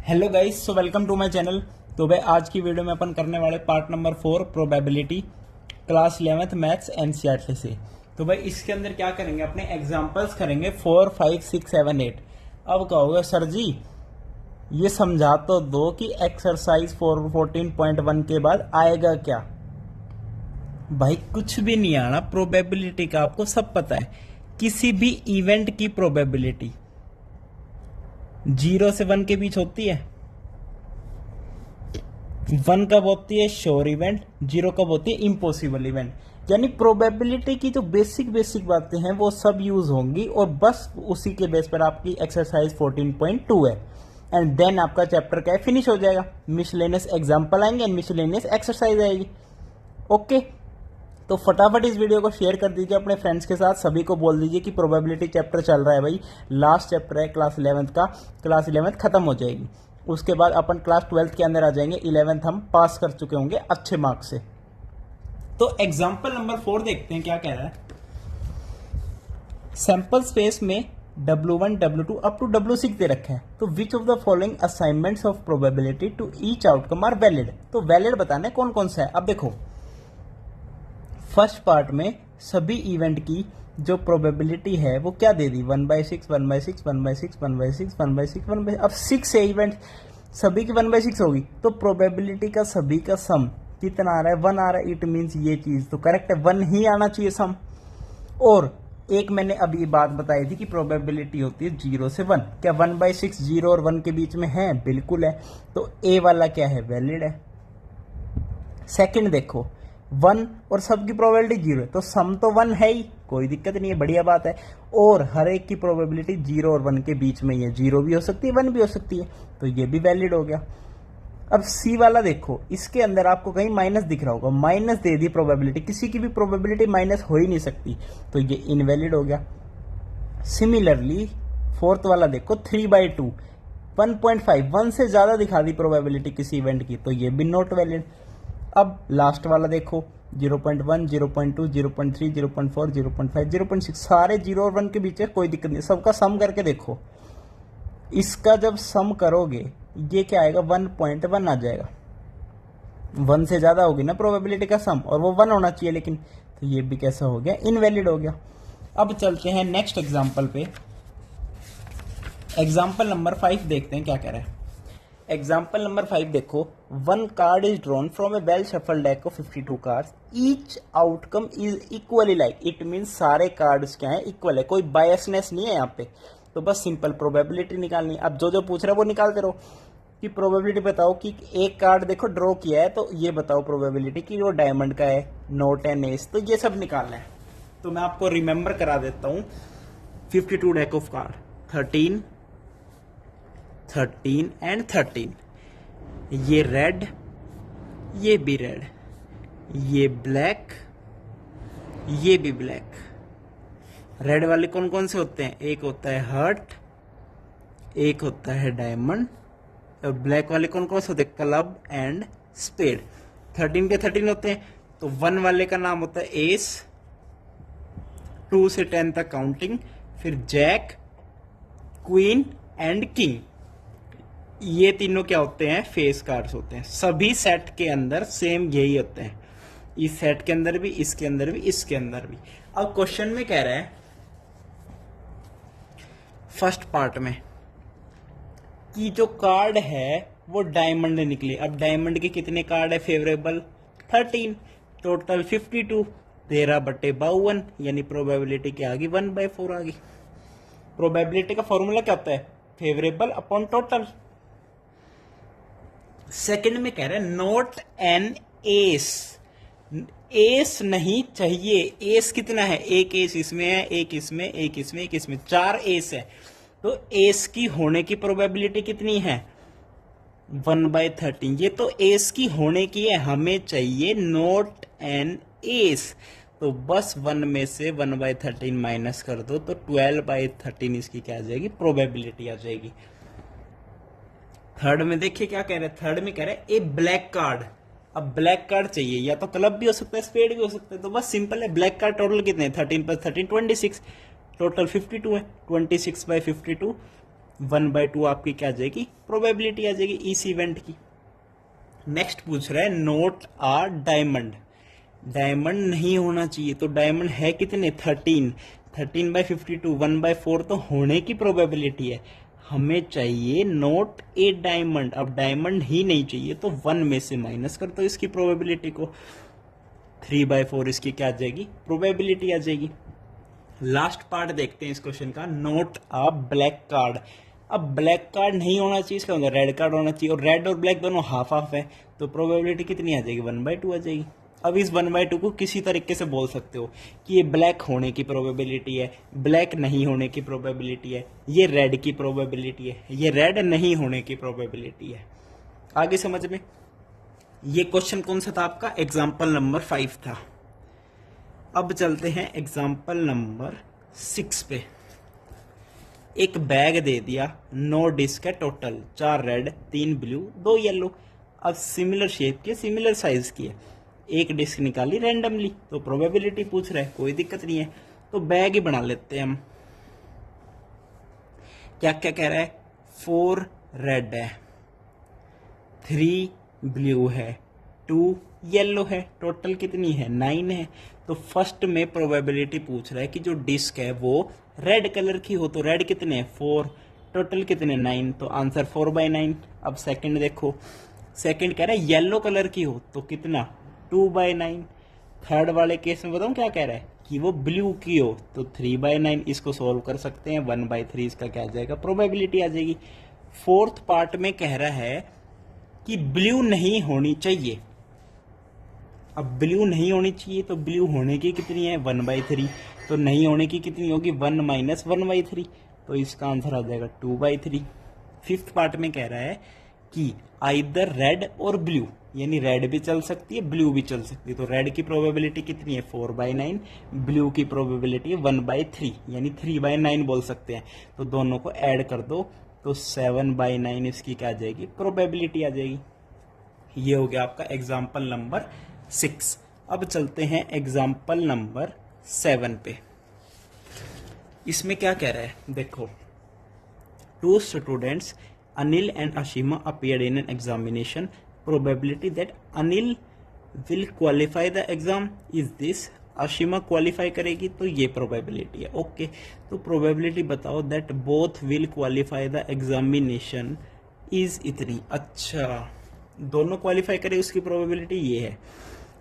Hello guys, so welcome to my channel. तो भाई आज की वीडियो में अपन करने वाले part number 4 probability class 11th maths NCERT से। तो भाई इसके अंदर क्या करेंगे, अपने एग्जांपल्स करेंगे 4, 5, 6, 7, 8। अब कहोगे सर जी ये समझा तो दो कि एक्सरसाइज 14.1 के बाद आएगा क्या। भाई कुछ भी नहीं आना, प्रोबेबिलिटी का आपको सब पता है। किसी भी इवेंट की प्रोबेबिलिटी 0 से 1 के बीच होती है। 1 कब होती है श्योर इवेंट, 0 कब होती है इम्पॉसिबल इवेंट। यानी प्रोबेबिलिटी की जो बेसिक बातें हैं वो सब यूज होंगी और बस उसी के बेस पर आपकी एक्सरसाइज 14.2 है। एंड देन आपका चैप्टर क्या है, फिनिश हो जाएगा। मिसलेनियस एग्जाम्पल आएंगे एंड मिसलेनियस एक्सरसाइज आएगी। ओके, तो फटाफट इस वीडियो को शेयर कर दीजिए अपने फ्रेंड्स के साथ। सभी को बोल दीजिए कि प्रोबेबिलिटी चैप्टर चल रहा है भाई, लास्ट चैप्टर है क्लास 11th का। क्लास 11th खत्म हो जाएगी, उसके बाद अपन क्लास 12th के अंदर आ जाएंगे। 11th हम पास कर चुके होंगे अच्छे मार्क्स से। तो एग्जाम्पल नंबर 4 देखते हैं क्या कह रहा है। सैंपल स्पेस में W1, W2 up to W6 दे रखे हैं। तो which of the following assignments of probability to each outcome are valid. तो वैलिड बताने कौन कौन सा है। अब देखो फर्स्ट पार्ट में सभी इवेंट की जो प्रोबेबिलिटी है वो क्या दे दी, 1/6, 1/6, 1/6, 1/6, 1/6, 1/6। अब 6 है इवेंट, सभी की 1/6 होगी। तो प्रोबेबिलिटी का सभी का सम कितना आ रहा है, 1 आ रहा है। इट मीन्स ये चीज तो करेक्ट है, 1 ही आना चाहिए सम। और एक मैंने अभी बात बताई थी कि प्रोबेबिलिटी होती है 0 से 1। क्या 1/6 0 और 1 के बीच में है? बिल्कुल है। तो ए वाला क्या है, वैलिड है। सेकंड देखो 1 और सबकी प्रोबेबिलिटी 0 है, तो सम तो 1 है ही, कोई दिक्कत नहीं है, बढ़िया बात है। और हर एक की प्रोबेबिलिटी 0 और 1 के बीच में ही है, 0 भी हो सकती है 1 भी हो सकती है, तो ये भी वैलिड हो गया। अब सी वाला देखो, इसके अंदर आपको कहीं माइनस दिख रहा होगा, माइनस दे दी प्रोबेबिलिटी, किसी की भी प्रोबेबिलिटी माइनस हो ही नहीं सकती, तो ये इनवैलिड हो गया। सिमिलरली फोर्थ वाला देखो 3/2, 1.5, 1 से ज्यादा दिखा दी प्रोबेबिलिटी किसी इवेंट की, तो ये भी नॉट वैलिड। अब लास्ट वाला देखो 0.1, 0.2, 0.3, 0.4, 0.5, 0.6, सारे 0 और 1 के बीच है, कोई दिक्कत नहीं। सबका सम करके देखो, इसका जब सम करोगे ये क्या आएगा, 1.1 आ जाएगा। 1 से ज्यादा होगी ना प्रोबेबिलिटी का सम, और वो 1 होना चाहिए, लेकिन तो ये भी कैसा हो गया, इनवैलिड हो गया। अब चलते हैं नेक्स्ट एग्जाम्पल पे। एग्जाम्पल नंबर 5 देखते हैं क्या कह रहा है। एग्जाम्पल नंबर 5 देखो, 1 card is drawn from A well shuffle deck of 52 cards, each outcome is equally like. It means सारे कार्ड्स क्या है, इक्वल है, कोई बायसनेस नहीं है यहाँ पे। तो बस सिंपल प्रोबेबिलिटी निकालनी है। अब जो पूछ रहा है वो निकालते रहो कि प्रोबेबिलिटी बताओ कि एक कार्ड देखो ड्रॉ किया है, तो ये बताओ प्रोबेबिलिटी कि वो डायमंड का है, नोट एंड एस, तो ये सब निकालना है। तो मैं आपको रिमेंबर करा देता हूँ। 52 डेक ऑफ कार्ड, 13 एंड 13, ये रेड, ये भी रेड, ये ब्लैक, ये भी ब्लैक। रेड वाले कौन कौन से होते हैं, एक होता है हार्ट, एक होता है डायमंड, और ब्लैक वाले कौन कौन से होते हैं, क्लब एंड स्पेड। 13 के 13 होते हैं। तो 1 वाले का नाम होता है एस, 2 से 10 तक काउंटिंग, फिर जैक, क्वीन एंड किंग। ये तीनों क्या होते हैं, फेस कार्ड्स होते हैं। सभी सेट के अंदर सेम यही होते हैं, इस सेट के अंदर भी, इसके अंदर भी, इसके अंदर भी। अब क्वेश्चन में कह रहा है फर्स्ट पार्ट में कि जो कार्ड है वो डायमंड निकले। अब डायमंड के कितने कार्ड है फेवरेबल, 13, टोटल 52, 13/52, यानी प्रोबेबिलिटी क्या आ गई, 1/4 आ गई। प्रोबेबिलिटी का फॉर्मूला क्या होता है, फेवरेबल अपॉन टोटल। सेकंड में कह रहे हैं नोट एन एस, एस नहीं चाहिए। एस कितना है, एक एस इसमें है, एक इसमें, एक इसमें, एक इसमें, 4 एस है। तो एस की होने की प्रोबेबिलिटी कितनी है, 1/13। ये तो एस की होने की है, हमें चाहिए नोट एन एस। तो बस 1 में से 1/13 माइनस कर दो, तो 12/13 इसकी क्या आ जाएगी, प्रोबेबिलिटी आ जाएगी। थर्ड में देखिए क्या कह रहे हैं, थर्ड में कह रहे हैं ए ब्लैक कार्ड। अब ब्लैक कार्ड चाहिए, या तो क्लब भी हो सकता है, स्पेड भी हो सकता है, तो बस सिंपल है। ब्लैक कार्ड टोटल कितने हैं, 13 + 13 26, टोटल 52 है। 26/52 1/2 आपकी क्या आ जाएगी, प्रोबेबिलिटी आ जाएगी इस इवेंट की। नेक्स्ट पूछ रहा है नोट आ डायमंड। डायमंड नहीं होना चाहिए, तो डायमंड है कितने, 13, 13/52, 1/4 तो होने की प्रोबेबिलिटी है। हमें चाहिए नोट ए डायमंड। अब डायमंड ही नहीं चाहिए तो 1 में से माइनस कर दो इसकी प्रोबेबिलिटी को, 3/4 इसकी क्या आ जाएगी, प्रोबेबिलिटी आ जाएगी। लास्ट पार्ट देखते हैं इस क्वेश्चन का, नोट अ ब्लैक कार्ड। अब ब्लैक कार्ड नहीं होना चाहिए, इसका मतलब रेड कार्ड होना चाहिए, और रेड और ब्लैक दोनों हाफ हाफ है, तो प्रोबेबिलिटी कितनी आ जाएगी, 1/2 आ जाएगी। अब इस 1/2 को किसी तरीके से बोल सकते हो कि ये ब्लैक होने की प्रोबेबिलिटी है, ब्लैक नहीं होने की प्रोबेबिलिटी है, ये रेड की प्रोबेबिलिटी है, ये रेड नहीं होने की प्रोबेबिलिटी है। आगे समझ में। ये क्वेश्चन कौन सा था आपका, एग्जाम्पल नंबर 5 था। अब चलते हैं एग्जाम्पल नंबर 6 पे। एक बैग दे दिया, 9 डिस्क है टोटल, 4 रेड, 3 ब्लू, 2 येलो। अब सिमिलर शेप की, सिमिलर साइज की है, एक डिस्क निकाली रैंडमली, तो प्रोबेबिलिटी पूछ रहा है, कोई दिक्कत नहीं है, तो बैग ही बना लेते हैं हम। क्या क्या कह रहा है, 4 रेड है, 3 ब्लू है, 2 येलो है, टोटल कितनी है, 9 है। तो फर्स्ट में प्रोबेबिलिटी पूछ रहा है कि जो डिस्क है वो रेड कलर की हो, तो रेड कितने हैं, 4, टोटल कितने, 9, तो आंसर 4/9। अब सेकंड देखो, सेकंड कह रहा है येलो कलर की हो, तो कितना, 2/9। थर्ड वाले केस में बताऊं क्या कह रहा है कि वो ब्लू की हो, तो 3/9। इसको सोल्व कर सकते हैं, 1/3 इसका क्या आ जाएगा, प्रोबेबिलिटी आ जाएगी। फोर्थ पार्ट में कह रहा है कि ब्लू नहीं होनी चाहिए। अब ब्लू नहीं होनी चाहिए तो ब्लू होने की कितनी है, 1/3, तो नहीं होने की कितनी होगी, 1 - 1/3, तो इसका आंसर आ जाएगा 2/3। फिफ्थ पार्ट में कह रहा है कि आइदर रेड और ब्लू, यानी रेड भी चल सकती है, ब्लू भी चल सकती है, तो रेड की प्रोबेबिलिटी कितनी है, 4/9, ब्लू की प्रोबेबिलिटी है 1/3, यानी 3/9 बोल सकते हैं। तो दोनों को ऐड कर दो तो 7/9 इसकी क्या आ जाएगी, प्रोबेबिलिटी आ जाएगी। ये हो गया आपका एग्जाम्पल नंबर 6। अब चलते हैं एग्जाम्पल नंबर 7 पे। इसमें क्या कह रहा है, देखो, 2 students Anil and Ashima appeared in an examination. Probability that Anil will qualify the exam is this. Ashima qualify करेगी तो ये probability है, ओके। तो probability बताओ that both will qualify the examination is इतनी। अच्छा, दोनों क्वालिफाई करे उसकी probability ये है,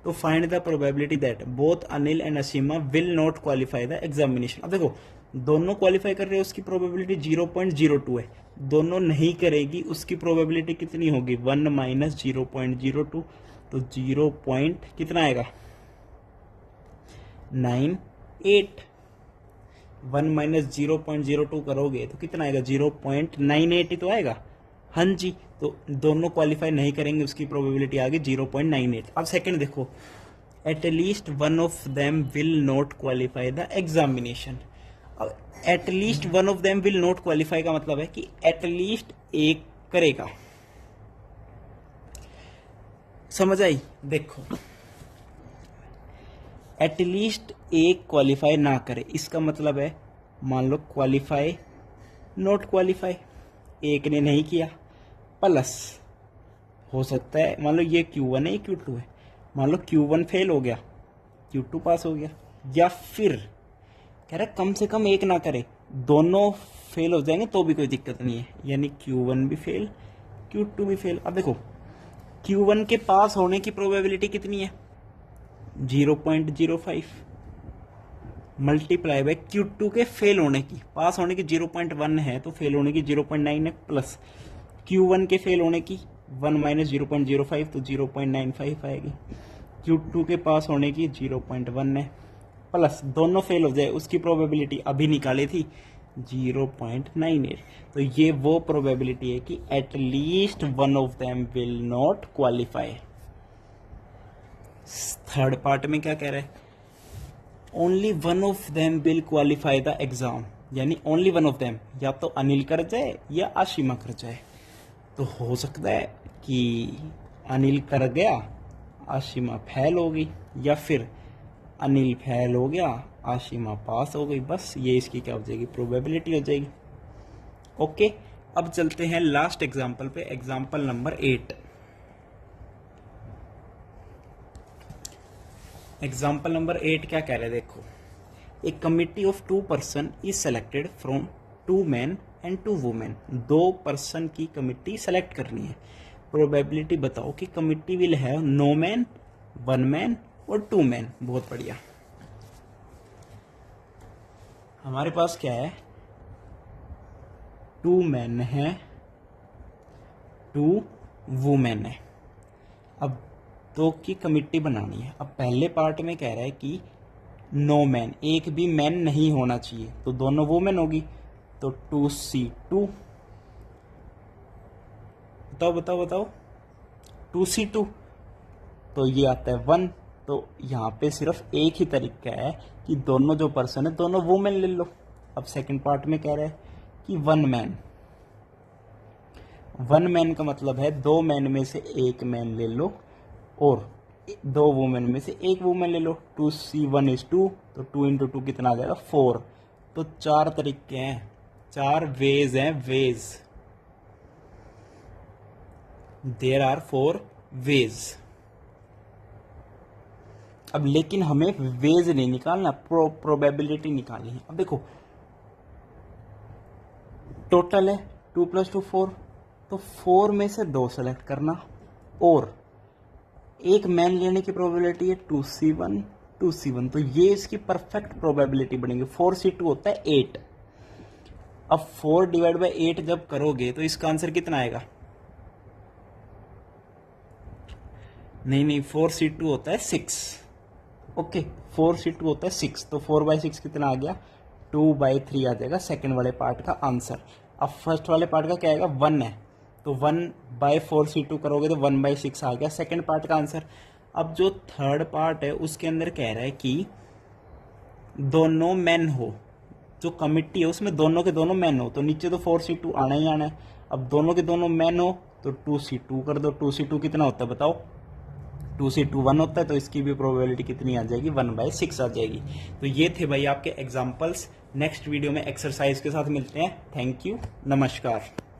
तो find the probability that both Anil and Asima will not qualify the examination. अब देखो, दोनों क्वालिफाई कर रहे हैं उसकी प्रोबेबिलिटी 0.02 है, दोनों नहीं करेगी उसकी प्रोबेबिलिटी कितनी होगी, 1 - 0.02, तो 0 पॉइंट कितना आएगा, 98। 1 - 0.02 करोगे तो कितना आएगा, 0.98 ही तो आएगा। हाँ जी, तो दोनों क्वालिफाई नहीं करेंगे उसकी प्रोबेबिलिटी आ गई 0.98। अब सेकंड देखो, at least one of them will not qualify the examination. अब at least one of them will not qualify का मतलब है कि एट लीस्ट एक करेगा, समझ आई। देखो, एट लीस्ट एक क्वालिफाई ना करे, इसका मतलब है मान लो क्वालिफाई नॉट क्वालिफाई, एक ने नहीं किया, प्लस हो सकता है मान लो ये Q1 है, ये Q2 है, मान लो Q1 फेल हो गया, Q2 पास हो गया, या फिर कह रहा कम से कम एक ना करे, दोनों फेल हो जाएंगे तो भी कोई दिक्कत नहीं है, यानी Q1 भी फेल, Q2 भी फेल। अब देखो, Q1 के पास होने की प्रोबेबिलिटी कितनी है, 0.05 मल्टीप्लाई बाय Q2 के फेल होने की, पास होने की 0.1 है तो फेल होने की 0.9 है, प्लस Q1 के फेल होने की 1 - 0.05 तो 0.95 आएगी, Q2 के पास होने की 0.1 है, प्लस दोनों फेल हो जाए उसकी प्रोबेबिलिटी अभी निकाली थी 0.98। तो ये वो प्रोबेबिलिटी है कि eight least one of them will not qualify. Third part में क्या कह रहा है, only one of them will qualify the exam, यानी ओनली वन ऑफ देम, या तो अनिल कर जाए या आशिमा कर जाए। तो हो सकता है कि अनिल कर गया, आशिमा फेल हो गई, या फिर अनिल फेल हो गया, आशिमा पास हो गई, बस ये इसकी क्या हो जाएगी, प्रोबेबिलिटी हो जाएगी। ओके, अब चलते हैं लास्ट एग्जाम्पल पे, एग्जाम्पल नंबर 8। एग्जाम्पल नंबर 8 क्या कह रहे हैं, देखो, a committee of 2 person is selected from 2 man and 2 women. 2 person की कमिटी सेलेक्ट करनी है। प्रोबेबिलिटी बताओ कि committee will have no man, 1 man और 2 मैन। बहुत बढ़िया। हमारे पास क्या है, 2 मैन है, 2 वुमेन है। अब 2 की कमिटी बनानी है। अब पहले पार्ट में कह रहा है कि नो मैन, एक भी मैन नहीं होना चाहिए, तो दोनों वुमेन होगी, तो 2C2। बताओ 2C2, तो ये आता है 1। तो यहाँ पे सिर्फ एक ही तरीका है कि दोनों जो पर्सन है दोनों वुमेन ले लो। अब सेकंड पार्ट में कह रहा है कि 1 मैन। 1 मैन का मतलब है 2 मैन में से 1 मैन ले लो और 2 वुमेन में से 1 वुमेन ले लो। 2C1 इज 2, तो 2 इंटू 2 कितना आ जाएगा, 4। तो 4 तरीके हैं, 4 वेज हैं, वेज। There are 4 veg. अब लेकिन हमें वेज नहीं निकालना, प्रोबेबिलिटी निकालनी है। अब देखो टोटल है 2 + 2 4, तो 4 में से 2 सेलेक्ट करना और एक मैन लेने की प्रोबेबिलिटी है 2C1 2C1, तो ये इसकी परफेक्ट प्रोबेबिलिटी बनेगी। 4C2 होता है 8। अब 4 डिवाइड बाई 8 जब करोगे तो इसका आंसर कितना आएगा, नहीं 4C2 होता है 6। ओके, 4C2 होता है 6, तो 4/6 कितना आ गया, 2/3 आ जाएगा सेकंड वाले पार्ट का आंसर। अब फर्स्ट वाले पार्ट का क्या आएगा, 1 है, तो 1/4C2 करोगे तो 1/6 आ गया सेकंड पार्ट का आंसर। अब जो थर्ड पार्ट है उसके अंदर कह रहा है कि दोनों मैन हो, जो कमिटी है उसमें दोनों के दोनों मैन हो, तो नीचे तो 4C2 आना ही आना है। अब दोनों के दोनों मैन हो तो 2C2 कर दो। 2C2 कितना होता है बताओ, 2C2 1 होता है, तो इसकी भी प्रोबेबिलिटी कितनी आ जाएगी, 1/6 आ जाएगी। तो ये थे भाई आपके एग्जाम्पल्स। नेक्स्ट वीडियो में एक्सरसाइज के साथ मिलते हैं। थैंक यू, नमस्कार।